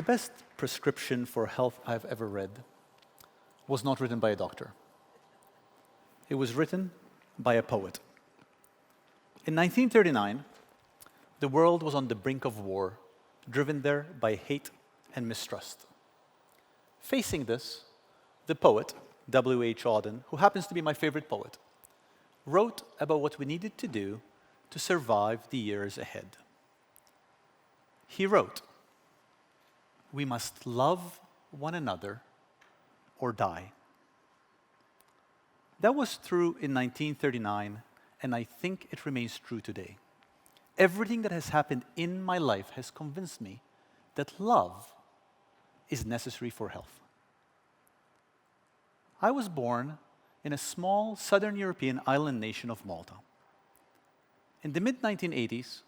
The best prescription for health I've ever read was not written by a doctor. It was written by a poet. In 1939, the world was on the brink of war, driven there by hate and mistrust. Facing this, the poet, W.H. Auden, who happens to be my favorite poet, wrote about what we needed to do to survive the years ahead. He wrote, "We must love one another or die." That was true in 1939, and I think it remains true today. Everything that has happened in my life has convinced me that love is necessary for health. I was born in a small southern European island nation of Malta. In the mid-1980s,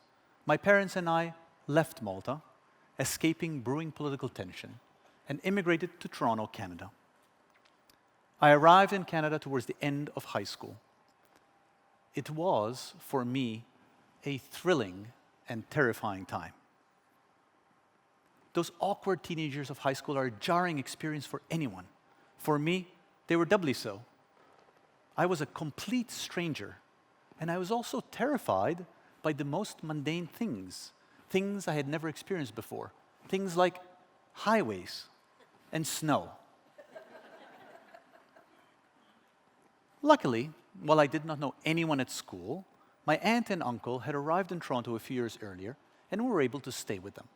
my parents and I left Malta, escaping brewing political tension, and immigrated to Toronto, Canada. I arrived in Canada towards the end of high school. It was, for me, a thrilling and terrifying time. Those awkward teenagers of high school are a jarring experience for anyone. For me, they were doubly so. I was a complete stranger, and I was also terrified by the most mundane things I had never experienced before, things like highways and snow. Luckily, while I did not know anyone at school, my aunt and uncle had arrived in Toronto a few years earlier, and we were able to stay with them.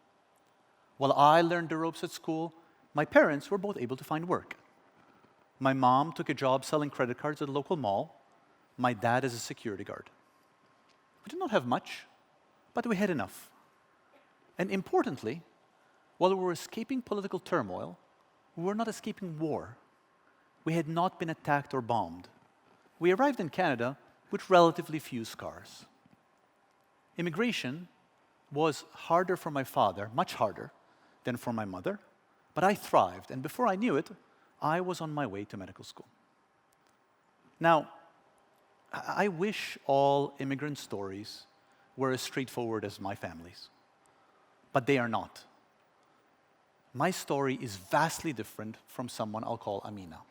While I learned the ropes at school, my parents were both able to find work. My mom took a job selling credit cards at a local mall, my dad as a security guard. We did not have much, but we had enough. And importantly, while we were escaping political turmoil, we were not escaping war. We had not been attacked or bombed. We arrived in Canada with relatively few scars. Immigration was harder for my father, much harder than for my mother, but I thrived, and before I knew it, I was on my way to medical school. Now, I wish all immigrant stories were as straightforward as my family's, but they are not. My story is vastly different from someone I'll call Amina.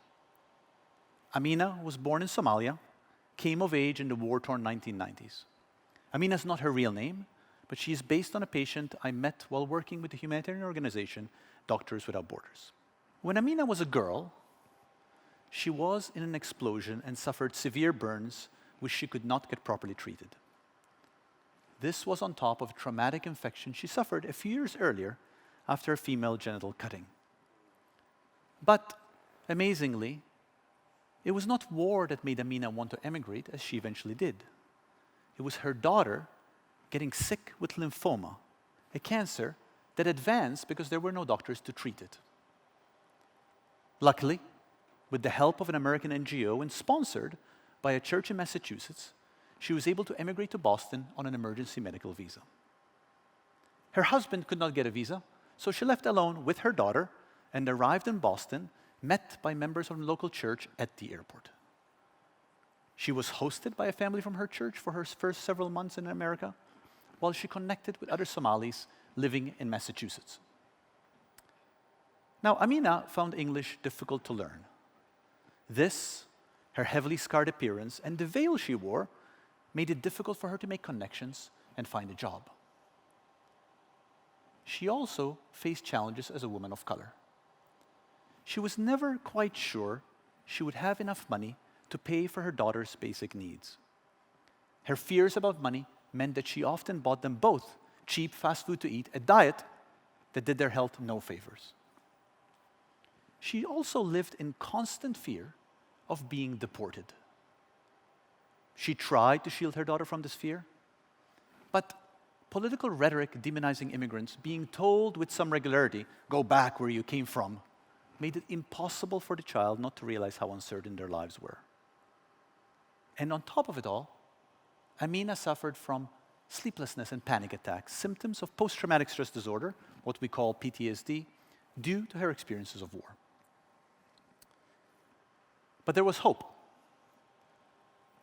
Amina was born in Somalia, came of age in the war-torn 1990s. Amina is not her real name, but she is based on a patient I met while working with the humanitarian organization Doctors Without Borders. When Amina was a girl, she was in an explosion and suffered severe burns which she could not get properly treated. This was on top of a traumatic infection she suffered a few years earlier after a female genital cutting. But, amazingly, it was not war that made Amina want to emigrate, as she eventually did. It was her daughter getting sick with lymphoma, a cancer that advanced because there were no doctors to treat it. Luckily, with the help of an American NGO and sponsored by a church in Massachusetts, she was able to emigrate to Boston on an emergency medical visa. Her husband could not get a visa, so she left alone with her daughter and arrived in Boston, met by members of the local church at the airport. She was hosted by a family from her church for her first several months in America, while she connected with other Somalis living in Massachusetts. Now, Amina found English difficult to learn. This, her heavily scarred appearance, and the veil she wore made it difficult for her to make connections and find a job. She also faced challenges as a woman of color. She was never quite sure she would have enough money to pay for her daughter's basic needs. Her fears about money meant that she often bought them both cheap fast food to eat, a diet that did their health no favors. She also lived in constant fear of being deported. She tried to shield her daughter from this fear, but political rhetoric demonizing immigrants, being told with some regularity, "Go back where you came from," made it impossible for the child not to realize how uncertain their lives were. And on top of it all, Amina suffered from sleeplessness and panic attacks, symptoms of post-traumatic stress disorder, what we call PTSD, due to her experiences of war. But there was hope.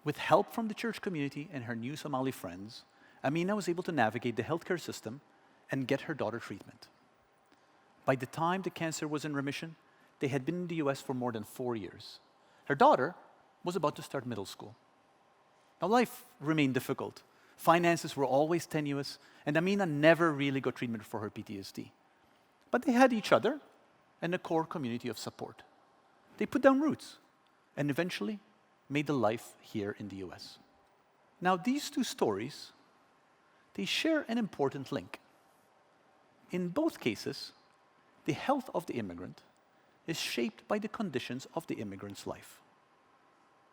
With help from the church community and her new Somali friends, Amina was able to navigate the healthcare system and get her daughter treatment. By the time the cancer was in remission, they had been in the US for more than 4 years. Her daughter was about to start middle school. Now, life remained difficult. Finances were always tenuous, and Amina never really got treatment for her PTSD. But they had each other and a core community of support. They put down roots and eventually made a life here in the US. Now, these two stories, they share an important link. In both cases, the health of the immigrant is shaped by the conditions of the immigrant's life.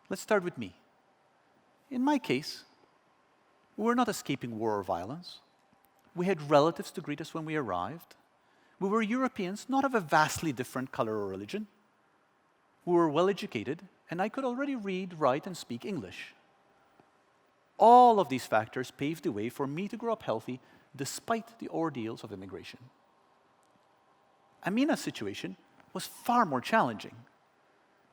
Let's start with me. In my case, we were not escaping war or violence. We had relatives to greet us when we arrived. We were Europeans, not of a vastly different color or religion. We were well educated, and I could already read, write, and speak English. All of these factors paved the way for me to grow up healthy despite the ordeals of immigration. Amina's situation was far more challenging.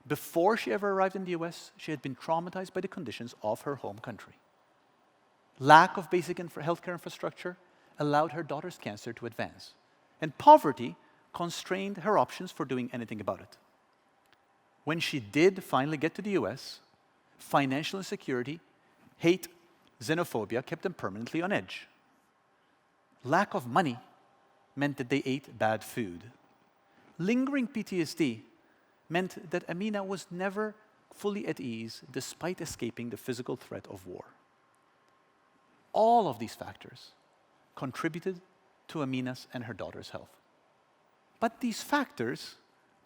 Before she ever arrived in the US, she had been traumatized by the conditions of her home country. Lack of basic healthcare infrastructure allowed her daughter's cancer to advance, and poverty constrained her options for doing anything about it. When she did finally get to the US, financial insecurity, hate, xenophobia kept them permanently on edge. Lack of money meant that they ate bad food. Lingering PTSD meant that Amina was never fully at ease despite escaping the physical threat of war. All of these factors contributed to Amina's and her daughter's health. But these factors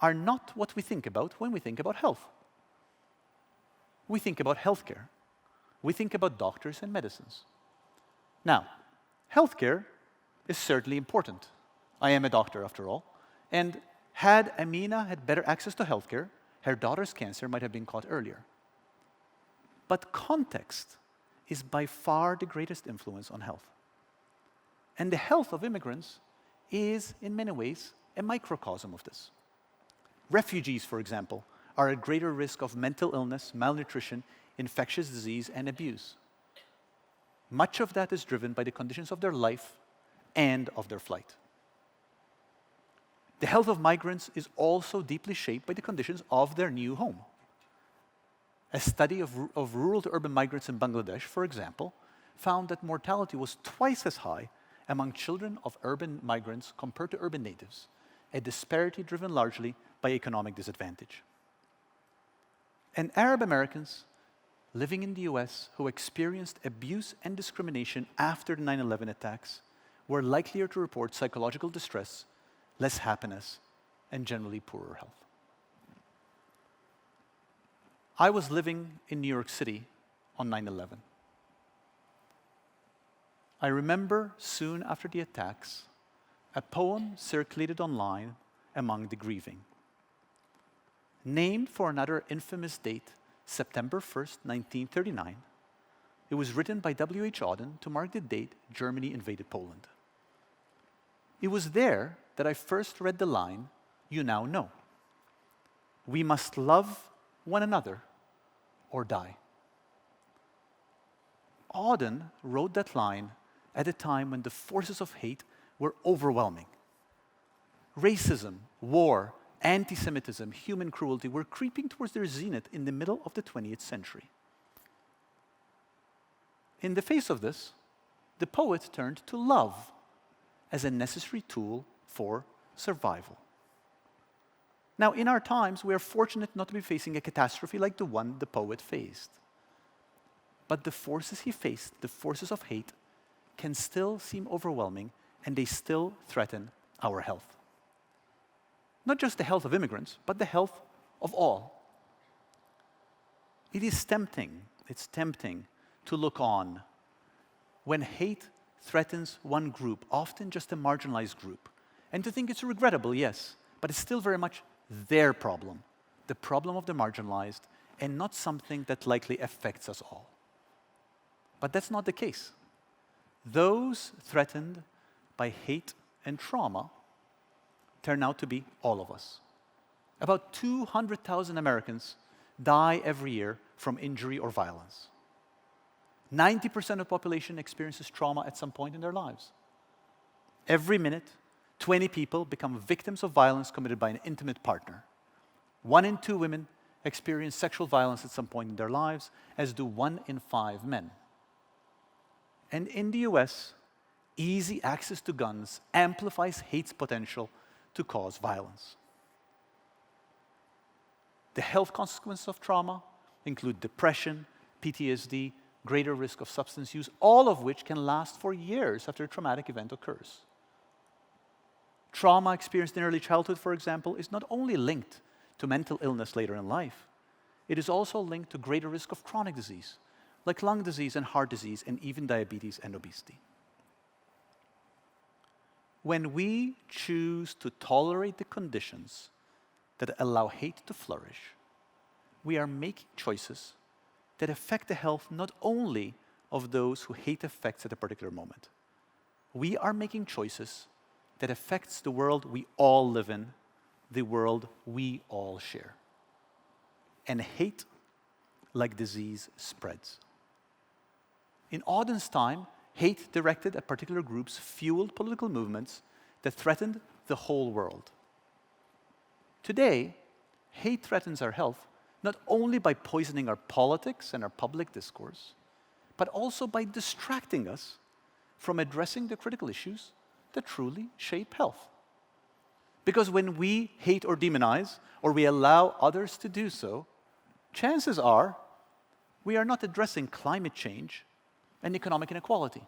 are not what we think about when we think about health. We think about healthcare. We think about doctors and medicines. Now, healthcare is certainly important. I am a doctor after all, and had Amina had better access to healthcare, her daughter's cancer might have been caught earlier. But context is by far the greatest influence on health. And the health of immigrants is, in many ways, a microcosm of this. Refugees, for example, are at greater risk of mental illness, malnutrition, infectious disease, and abuse. Much of that is driven by the conditions of their life and of their flight. The health of migrants is also deeply shaped by the conditions of their new home. A study of rural to urban migrants in Bangladesh, for example, found that mortality was twice as high among children of urban migrants compared to urban natives, a disparity driven largely by economic disadvantage. And Arab Americans living in the US who experienced abuse and discrimination after the 9/11 attacks were likelier to report psychological distress, less happiness, and generally poorer health. I was living in New York City on 9/11. I remember soon after the attacks, a poem circulated online among the grieving. Named for another infamous date, September 1st, 1939, it was written by W.H. Auden to mark the date Germany invaded Poland. It was there that I first read the line, "You now know. We must love one another or die." Auden wrote that line at a time when the forces of hate were overwhelming. Racism, war, anti-Semitism, human cruelty were creeping towards their zenith in the middle of the 20th century. In the face of this, the poet turned to love as a necessary tool for survival. Now, in our times, we are fortunate not to be facing a catastrophe like the one the poet faced. But the forces he faced, the forces of hate, can still seem overwhelming, and they still threaten our health. Not just the health of immigrants, but the health of all. It is tempting, it's tempting to look on when hate threatens one group, often just a marginalized group, and to think it's regrettable, yes, but it's still very much their problem, the problem of the marginalized, and not something that likely affects us all. But that's not the case. Those threatened by hate and trauma turn out to be all of us. About 200,000 Americans die every year from injury or violence. 90% of the population experiences trauma at some point in their lives. Every minute, 20 people become victims of violence committed by an intimate partner. 1 in 2 women experience sexual violence at some point in their lives, as do 1 in 5 men. And in the US, easy access to guns amplifies hate's potential to cause violence. The health consequences of trauma include depression, PTSD, greater risk of substance use, all of which can last for years after a traumatic event occurs. Trauma experienced in early childhood, for example, is not only linked to mental illness later in life, it is also linked to greater risk of chronic disease, like lung disease and heart disease, and even diabetes and obesity. When we choose to tolerate the conditions that allow hate to flourish, we are making choices that affect the health not only of those who hate affects at a particular moment. We are making choices that affects the world we all live in, the world we all share. And hate, like disease, spreads. In Auden's time, hate directed at particular groups fueled political movements that threatened the whole world. Today, hate threatens our health not only by poisoning our politics and our public discourse, but also by distracting us from addressing the critical issues that truly shape health. Because when we hate or demonize, or we allow others to do so, chances are we are not addressing climate change and economic inequality.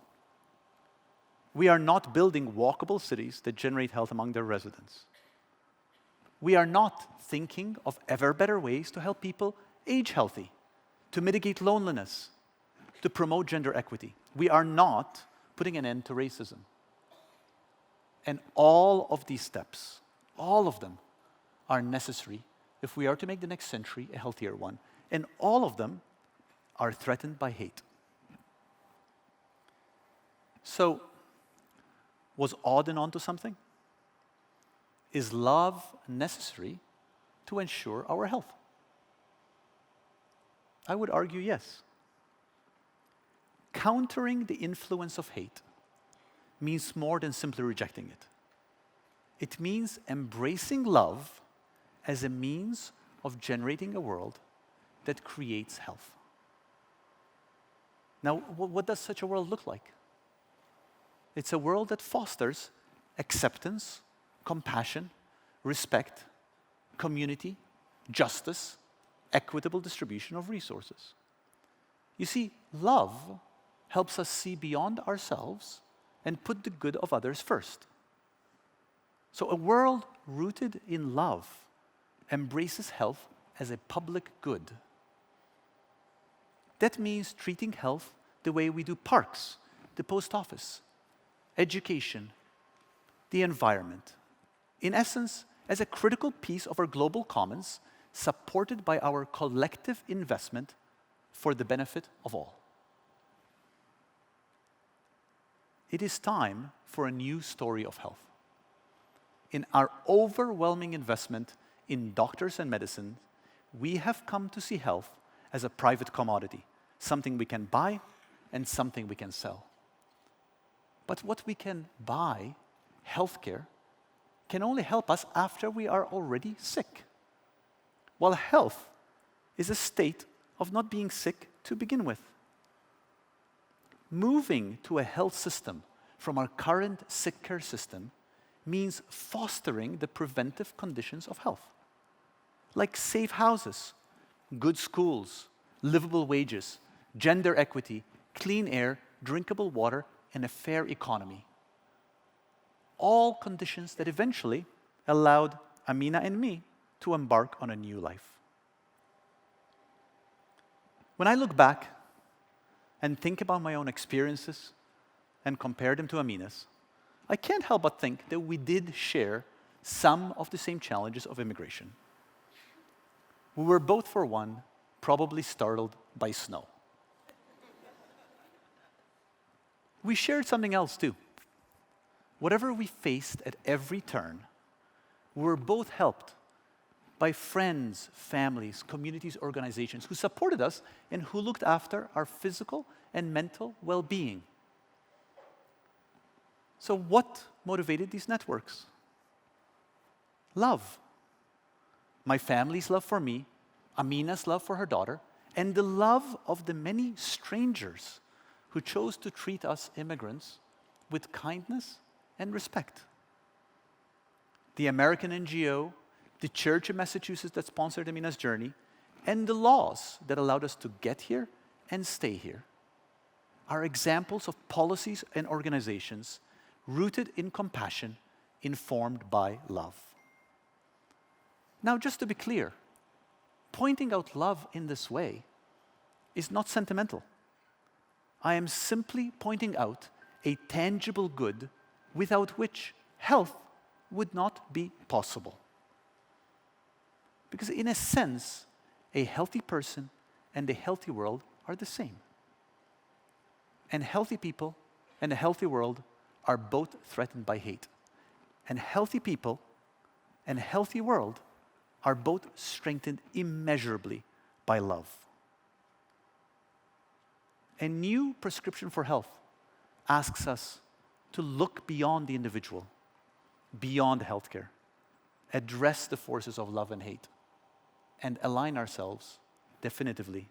We are not building walkable cities that generate health among their residents. We are not thinking of ever better ways to help people age healthy, to mitigate loneliness, to promote gender equity. We are not putting an end to racism. And all of these steps, all of them, are necessary if we are to make the next century a healthier one. And all of them are threatened by hate. So, was Auden onto something? Is love necessary to ensure our health? I would argue yes. Countering the influence of hate means more than simply rejecting it. It means embracing love as a means of generating a world that creates health. Now, what does such a world look like? It's a world that fosters acceptance, compassion, respect, community, justice, equitable distribution of resources. You see, love helps us see beyond ourselves and put the good of others first. So a world rooted in love embraces health as a public good. That means treating health the way we do parks, the post office, education, the environment. In essence, as a critical piece of our global commons, supported by our collective investment for the benefit of all. It is time for a new story of health. In our overwhelming investment in doctors and medicine, we have come to see health as a private commodity, something we can buy and something we can sell. But what we can buy, healthcare, can only help us after we are already sick. While health is a state of not being sick to begin with. Moving to a health system from our current sick care system means fostering the preventive conditions of health, like safe houses, good schools, livable wages, gender equity, clean air, drinkable water, and a fair economy. All conditions that eventually allowed Amina and me to embark on a new life. When I look back and think about my own experiences and compare them to Amina's, I can't help but think that we did share some of the same challenges of immigration. We were both, for one, probably startled by snow. We shared something else too. Whatever we faced at every turn, we were both helped by friends, families, communities, organizations who supported us and who looked after our physical and mental well-being. So what motivated these networks? Love. My family's love for me, Amina's love for her daughter, and the love of the many strangers who chose to treat us immigrants with kindness and respect. The American NGO, the church in Massachusetts that sponsored Amina's journey, and the laws that allowed us to get here and stay here are examples of policies and organizations rooted in compassion, informed by love. Now, just to be clear, pointing out love in this way is not sentimental. I am simply pointing out a tangible good without which health would not be possible. Because in a sense, a healthy person and a healthy world are the same. And healthy people and a healthy world are both threatened by hate. And healthy people and a healthy world are both strengthened immeasurably by love. A new prescription for health asks us to look beyond the individual, beyond healthcare, address the forces of love and hate, and align ourselves definitively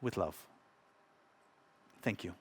with love. Thank you.